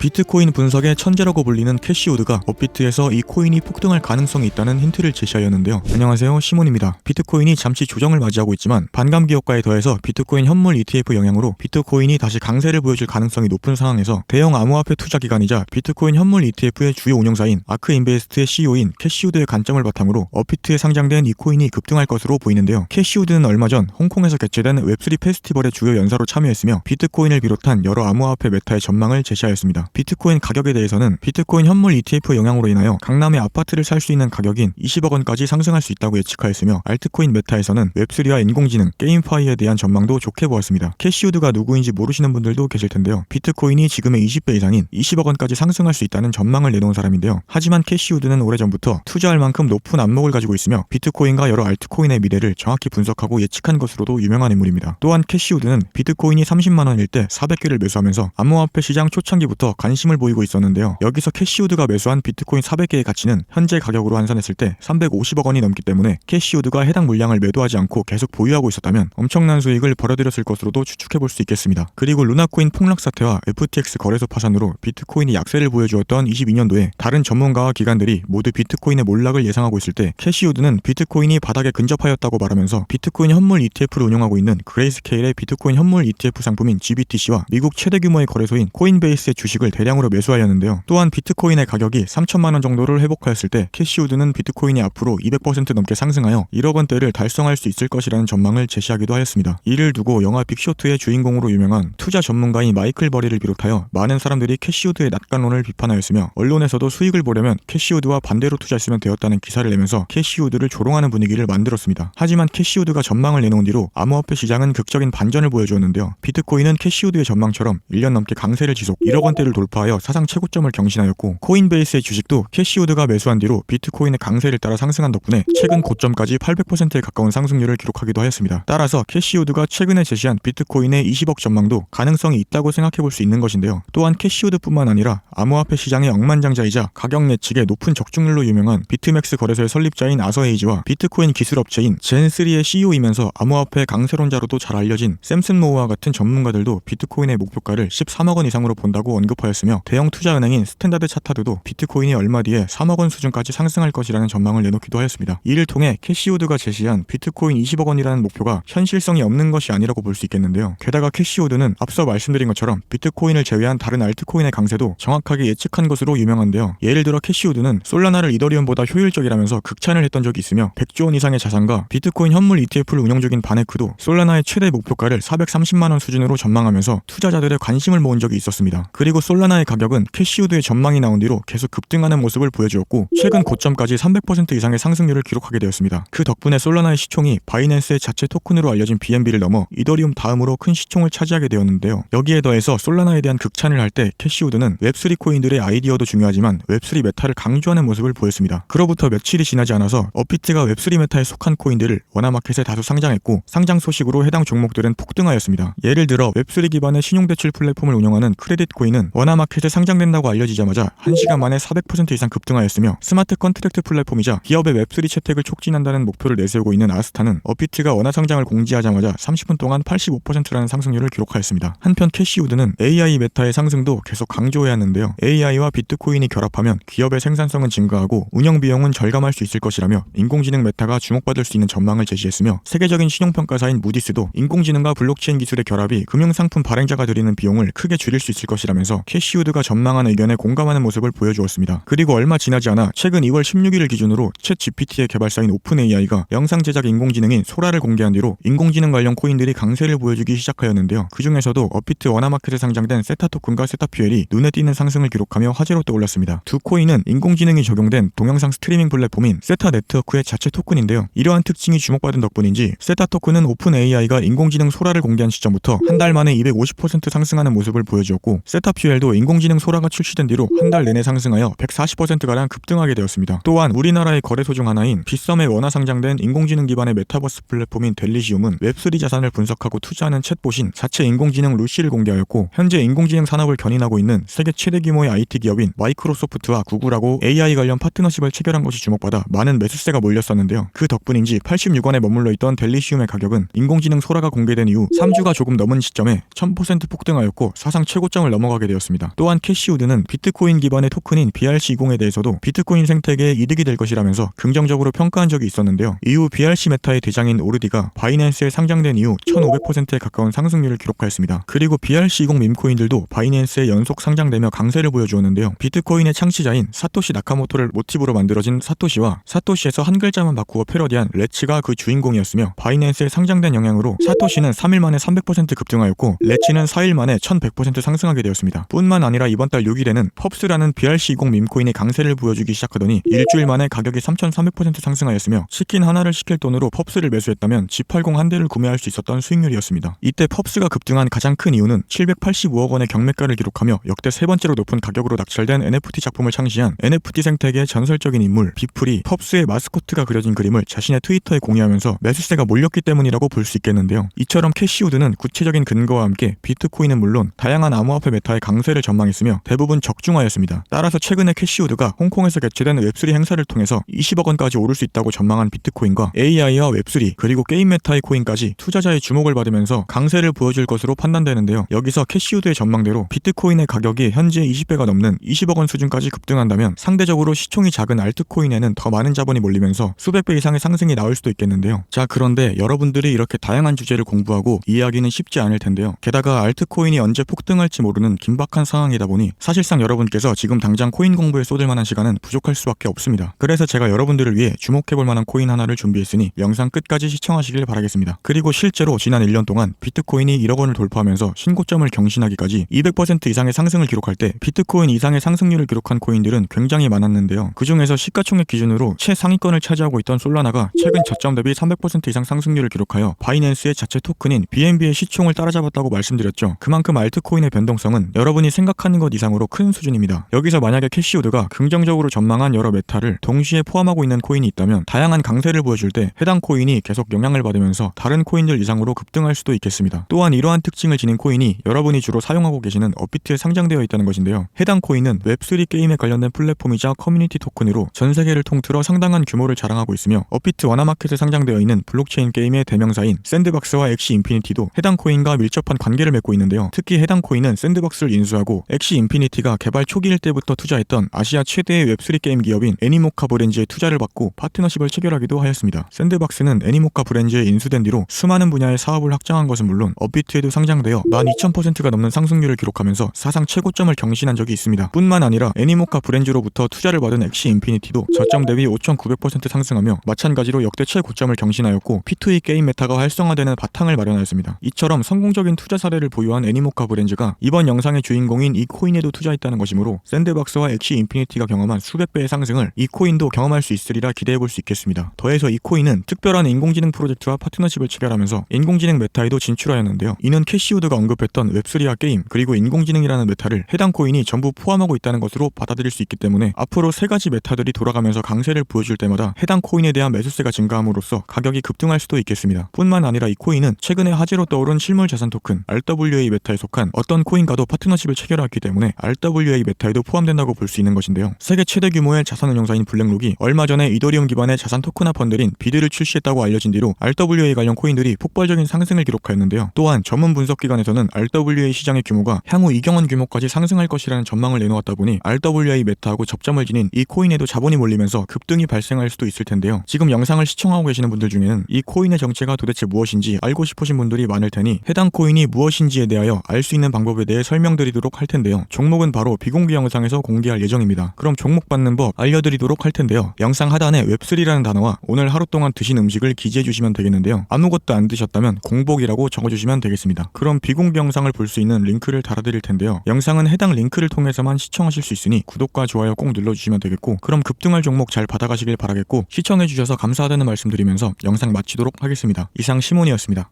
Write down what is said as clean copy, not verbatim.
비트코인 분석의 천재라고 불리는 캐시우드가 업비트에서 이 코인이 폭등할 가능성이 있다는 힌트를 제시하였는데요. 안녕하세요, 시몬입니다. 비트코인이 잠시 조정을 맞이하고 있지만 반감 기업가에 더해서 비트코인 현물 ETF 영향으로 비트코인이 다시 강세를 보여줄 가능성이 높은 상황에서 대형 암호화폐 투자 기관이자 비트코인 현물 ETF의 주요 운영사인 아크인베스트의 CEO인 캐시우드의 관점을 바탕으로 업비트에 상장된 이 코인이 급등할 것으로 보이는데요. 캐시우드는 얼마 전 홍콩에서 개최된 웹3 페스티벌의 주요 연사로 참여했으며 비트코인을 비롯한 여러 암호화폐 메타의 전망을 제시하였습니다. 비트코인 가격에 대해서는 비트코인 현물 ETF 영향으로 인하여 강남의 아파트를 살 수 있는 가격인 20억 원까지 상승할 수 있다고 예측하였으며 알트코인 메타에서는 웹3와 인공지능, 게임파이에 대한 전망도 좋게 보았습니다. 캐시우드가 누구인지 모르시는 분들도 계실 텐데요. 비트코인이 지금의 20배 이상인 20억 원까지 상승할 수 있다는 전망을 내놓은 사람인데요. 하지만 캐시우드는 오래전부터 투자할 만큼 높은 안목을 가지고 있으며 비트코인과 여러 알트코인의 미래를 정확히 분석하고 예측한 것으로도 유명한 인물입니다. 또한 캐시우드는 비트코인이 30만 원일 때 400개를 매수하면서 암호화폐 시장 초창기부터 관심을 보이고 있었는데요. 여기서 캐시우드가 매수한 비트코인 400개의 가치는 현재 가격으로 환산했을 때 350억 원이 넘기 때문에 캐시우드가 해당 물량을 매도하지 않고 계속 보유하고 있었다면 엄청난 수익을 벌어들였을 것으로도 추측해볼 수 있겠습니다. 그리고 루나코인 폭락 사태와 FTX 거래소 파산으로 비트코인이 약세를 보여주었던 22년도에 다른 전문가와 기관들이 모두 비트코인의 몰락을 예상하고 있을 때 캐시우드는 비트코인이 바닥에 근접하였다고 말하면서 비트코인 현물 ETF를 운영하고 있는 그레이스케일의 비트코인 현물 ETF 상품인 GBTC와 미국 최대 규모의 거래소인 코인베이스의 주식을 대량으로 매수하였는데요. 또한 비트코인의 가격이 3천만 원 정도를 회복하였을 때 캐시우드는 비트코인이 앞으로 200% 넘게 상승하여 1억 원대를 달성할 수 있을 것이라는 전망을 제시하기도 하였습니다. 이를 두고 영화 빅쇼트의 주인공으로 유명한 투자 전문가인 마이클 버리를 비롯하여 많은 사람들이 캐시우드의 낙관론을 비판하였으며 언론에서도 수익을 보려면 캐시우드와 반대로 투자했으면 되었다는 기사를 내면서 캐시우드를 조롱하는 분위기를 만들었습니다. 하지만 캐시우드가 전망을 내놓은 뒤로 암호화폐 시장은 극적인 반전을 보여주었는데요. 비트코인은 캐시우드의 전망처럼 1년 넘게 강세를 지속 1억 원대를 돌파하여 사상 최고점을 경신하였고 코인베이스의 주식도 캐시우드가 매수한 뒤로 비트코인의 강세를 따라 상승한 덕분에 최근 고점까지 800%에 가까운 상승률을 기록하기도 하였습니다. 따라서 캐시우드가 최근에 제시한 비트코인의 20억 전망도 가능성이 있다고 생각해볼 수 있는 것인데요. 또한 캐시우드뿐만 아니라 암호화폐 시장의 억만장자이자 가격 예측의 높은 적중률로 유명한 비트맥스 거래소의 설립자인 아서헤이지와 비트코인 기술업체인 젠3의 CEO이면서 암호화폐 강세론자로도 잘 알려진 샘슨 모어와 같은 전문가들도 비트코인의 목표가를 13억 원 이상으로 본다고 언급하였으며 대형 투자은행인 스탠다드 차타드도 비트코인이 얼마 뒤에 3억 원 수준까지 상승할 것이라는 전망을 내놓기도 하였습니다. 이를 통해 캐시우드가 제시한 비트코인 20억 원이라는 목표가 현실성이 없는 것이 아니라고 볼 수 있겠는데요. 게다가 캐시우드는 앞서 말씀드린 것처럼 비트코인을 제외한 다른 알트코인의 강세도 정확하게 예측한 것으로 유명한데요. 예를 들어 캐시우드는 솔라나를 이더리움보다 효율적이라면서 극찬을 했던 적이 있으며 100조 원 이상의 자산과 비트코인 현물 ETF를 운영 중인 바네크도 솔라나의 최대 목표가를 430만 원 수준으로 전망하면서 투자자들의 관심을 모은 적이 있었습니다. 그리고 솔라나의 가격은 캐시우드의 전망이 나온 뒤로 계속 급등하는 모습을 보여주었고 최근 고점까지 300% 이상의 상승률을 기록하게 되었습니다. 그 덕분에 솔라나의 시총이 바이낸스의 자체 토큰으로 알려진 BNB를 넘어 이더리움 다음으로 큰 시총을 차지하게 되었는데요. 여기에 더해서 솔라나에 대한 극찬을 할 때 캐시우드는 웹3 코인들의 아이디어도 중요하지만 웹3 메타를 강조하는 모습을 보였습니다. 그로부터 며칠이 지나지 않아서 업비트가 웹3 메타에 속한 코인들을 원화마켓에 다수 상장했고 상장 소식으로 해당 종목들은 폭등하였습니다. 예를 들어 웹3 기반의 신용대출 플랫폼을 운영하는 크레딧코인은 원화마켓에 상장된다고 알려지자마자 1시간 만에 400% 이상 급등하였으며 스마트 컨트랙트 플랫폼이자 기업의 웹3 채택을 촉진한다는 목표를 내세우고 있는 아스타는 업비트가 원화 상장을 공지하자마자 30분 동안 85%라는 상승률을 기록하였습니다. 한편 캐시우드는 AI 메타의 상승도 계속 강조해야 하는데요. AI와 비트코인이 결합하면 기업의 생산성은 증가하고 운영 비용은 절감할 수 있을 것이라며 인공지능 메타가 주목받을 수 있는 전망을 제시했으며 세계적인 신용평가사인 무디스도 인공지능과 블록체인 기술의 결합이 금융상품 발행자가 들이는 비용을 크게 줄일 수 있을 것이라면서 캐시우드가 전망한 의견에 공감하는 모습을 보여주었습니다. 그리고 얼마 지나지 않아 최근 2월 16일 기준으로 챗 GPT의 개발사인 오픈AI가 영상 제작 인공지능인 소라를 공개한 뒤로 인공지능 관련 코인들이 강세를 보여주기 시작하였는데요. 그 중에서도 업비트 원화마켓에 상장된 세타 토큰과 세타퓨엘이 눈에 띄는 상승을 기록하며 화제로 떠올랐습니다. 두 코인은 인공지능이 적용된 동영상 스트리밍 플랫폼인 세타 네트워크의 자체 토큰인데요. 이러한 특징이 주목받은 덕분인지 세타 토큰은 오픈AI가 인공지능 소라를 공개한 시점부터 한 달 만에 250% 상승하는 모습을 보여주었고 세타퓨엘도 인공지능 소라가 출시된 뒤로 한 달 내내 상승하여 140%가량 급등하게 되었습니다. 또한 우리나라의 거래소 중 하나인 빗썸에 원화 상장된 인공지능 기반의 메타버스 플랫폼인 델리시움은 웹3 자산을 분석하고 투자하는 챗봇인 자체 인공지능 루시를 공개하였고 현재 인공지능 산업을 견인하고 있는 세계 최대 규모의 IT 기업인 마이크로소프트와 구글하고 AI 관련 파트너십을 체결한 것이 주목받아 많은 매수세가 몰렸었는데요. 그 덕분인지 86원에 머물러 있던 델리시움의 가격은 인공지능 소라가 공개된 이후 3주가 조금 넘은 시점에 1000% 폭등하였고 사상 최고점을 넘어가게 되었습니다. 있었습니다. 또한 캐시우드는 비트코인 기반의 토큰인 BRC20에 대해서도 비트코인 생태계에 이득이 될 것이라면서 긍정적으로 평가한 적이 있었는데요. 이후 BRC 메타의 대장인 오르디가 바이낸스에 상장된 이후 1500%에 가까운 상승률을 기록하였습니다. 그리고 BRC20 밈코인들도 바이낸스에 연속 상장되며 강세를 보여주었는데요. 비트코인의 창시자인 사토시 나카모토를 모티브로 만들어진 사토시와 사토시에서 한 글자만 바꾸어 패러디한 레츠가 그 주인공이었으며 바이낸스에 상장된 영향으로 사토시는 3일 만에 300% 급등하였고 레츠는 4일 만에 1100% 상승하게 되었습니다. 뿐만 아니라 이번 달 6일에는 펍스라는 BRC20 밈코인이 강세를 보여주기 시작하더니 일주일 만에 가격이 3300% 상승하였으며 치킨 하나를 시킬 돈으로 펍스를 매수했다면 G80 한 대를 구매할 수 있었던 수익률이었습니다. 이때 펍스가 급등한 가장 큰 이유는 785억 원의 경매가를 기록하며 역대 세 번째로 높은 가격으로 낙찰된 NFT 작품을 창시한 NFT 생태계의 전설적인 인물 비플이 펍스의 마스코트가 그려진 그림을 자신의 트위터에 공유하면서 매수세가 몰렸기 때문이라고 볼 수 있겠는데요. 이처럼 캐시우드는 구체적인 근거와 함께 비트코인은 물론 다양한 암호화폐 메타의 강세를 전망했으며 대부분 적중하였습니다. 따라서 최근에 캐시우드가 홍콩에서 개최된 웹3 행사를 통해서 20억 원까지 오를 수 있다고 전망한 비트코인과 AI와 웹3 그리고 게임 메타의 코인까지 투자자의 주목을 받으면서 강세를 보여줄 것으로 판단되는데요. 여기서 캐시우드의 전망대로 비트코인의 가격이 현재 20배가 넘는 20억 원 수준까지 급등한다면 상대적으로 시총이 작은 알트코인에는 더 많은 자본이 몰리면서 수백 배 이상의 상승이 나올 수도 있겠는데요. 자, 그런데 여러분들이 이렇게 다양한 주제를 공부하고 이해하기는 쉽지 않을 텐데요. 게다가 알트코인이 언제 폭등할지 모르는 긴박한 상황이다 보니 사실상 여러분께서 지금 당장 코인 공부에 쏟을 만한 시간은 부족할 수밖에 없습니다. 그래서 제가 여러분들을 위해 주목해볼 만한 코인 하나를 준비했으니 영상 끝까지 시청하시길 바라겠습니다. 그리고 실제로 지난 1년 동안 비트코인이 1억 원을 돌파하면서 신고점을 경신하기까지 200% 이상의 상승을 기록할 때 비트코인 이상의 상승률을 기록한 코인들은 굉장히 많았는데요. 그 중에서 시가총액 기준으로 최상위권을 차지하고 있던 솔라나가 최근 저점 대비 300% 이상 상승률을 기록하여 바이낸스의 자체 토큰인 BNB의 시총을 따라잡았다고 말씀드렸죠. 그만큼 알트코인의 변동성은 여러분이 생각하는 것 이상으로 큰 수준입니다. 여기서 만약에 캐시우드가 긍정적으로 전망한 여러 메타를 동시에 포함하고 있는 코인이 있다면 다양한 강세를 보여줄 때 해당 코인이 계속 영향을 받으면서 다른 코인들 이상으로 급등할 수도 있겠습니다. 또한 이러한 특징을 지닌 코인이 여러분이 주로 사용하고 계시는 업비트에 상장되어 있다는 것인데요. 해당 코인은 웹3 게임에 관련된 플랫폼이자 커뮤니티 토큰으로 전 세계를 통틀어 상당한 규모를 자랑하고 있으며 업비트 원화마켓에 상장되어 있는 블록체인 게임의 대명사인 샌드박스와 엑시 인피니티도 해당 코인과 밀접한 관계를 맺고 있는데요. 특히 해당 코인은 샌드박스를 인수하고 엑시 인피니티가 개발 초기일 때부터 투자했던 아시아 최대의 웹3 게임 기업인 애니모카 브랜즈의 투자를 받고 파트너십을 체결하기도 하였습니다. 샌드박스는 애니모카 브랜즈에 인수된 뒤로 수많은 분야의 사업을 확장한 것은 물론 업비트에도 상장되어 12,000%가 넘는 상승률을 기록하면서 사상 최고점을 경신한 적이 있습니다. 뿐만 아니라 애니모카 브랜즈로부터 투자를 받은 엑시 인피니티도 저점 대비 5,900% 상승하며 마찬가지로 역대 최고점을 경신하였고 P2E 게임 메타가 활성화되는 바탕을 마련하였습니다. 이처럼 성공적인 투자 사례를 보유한 애니모카 브랜즈가 이번 영상의 주인공인 이 코인에도 투자했다는 것이므로 샌드박스와 엑시 인피니티가 경험한 수백 배의 상승을 이 코인도 경험할 수 있으리라 기대해볼 수 있겠습니다. 더해서 이 코인은 특별한 인공지능 프로젝트와 파트너십을 체결하면서 인공지능 메타에도 진출하였는데요. 이는 캐시우드가 언급했던 웹3와 게임 그리고 인공지능이라는 메타를 해당 코인이 전부 포함하고 있다는 것으로 받아들일 수 있기 때문에 앞으로 세 가지 메타들이 돌아가면서 강세를 보여줄 때마다 해당 코인에 대한 매수세가 증가함으로써 가격이 급등할 수도 있겠습니다. 뿐만 아니라 이 코인은 최근에 화제로 떠오른 실물 자산 토큰 RWA 메타에 속한 어떤 코인과도 파트너십을 체결했기 때문에 RWA 메타에도 포함된다고 볼 수 있는 것인데요. 세계 최대 규모의 자산운용사인 블랙록이 얼마 전에 이더리움 기반의 자산 토큰화 펀드인 비드를 출시했다고 알려진 뒤로 RWA 관련 코인들이 폭발적인 상승을 기록하였는데요. 또한 전문 분석기관에서는 RWA 시장의 규모가 향후 이경원 규모까지 상승할 것이라는 전망을 내놓았다 보니 RWA 메타하고 접점을 지닌 이 코인에도 자본이 몰리면서 급등이 발생할 수도 있을 텐데요. 지금 영상을 시청하고 계시는 분들 중에는 이 코인의 정체가 도대체 무엇인지 알고 싶으신 분들이 많을 테니 해당 코인이 무엇인지에 대하여 알 수 있는 방법에 대해 설명드리도록 할 텐데요. 종목은 바로 비공개 영상에서 공개할 예정입니다. 그럼 종목 받는 법 알려드리도록 할 텐데요. 영상 하단에 웹3라는 단어와 오늘 하루 동안 드신 음식을 기재해 주시면 되겠는데요. 아무것도 안 드셨다면 공복이라고 적어주시면 되겠습니다. 그럼 비공개 영상을 볼 수 있는 링크를 달아드릴 텐데요. 영상은 해당 링크를 통해서만 시청하실 수 있으니 구독과 좋아요 꼭 눌러주시면 되겠고 그럼 급등할 종목 잘 받아가시길 바라겠고 시청해주셔서 감사하다는 말씀 드리면서 영상 마치도록 하겠습니다. 이상 시몬이었습니다.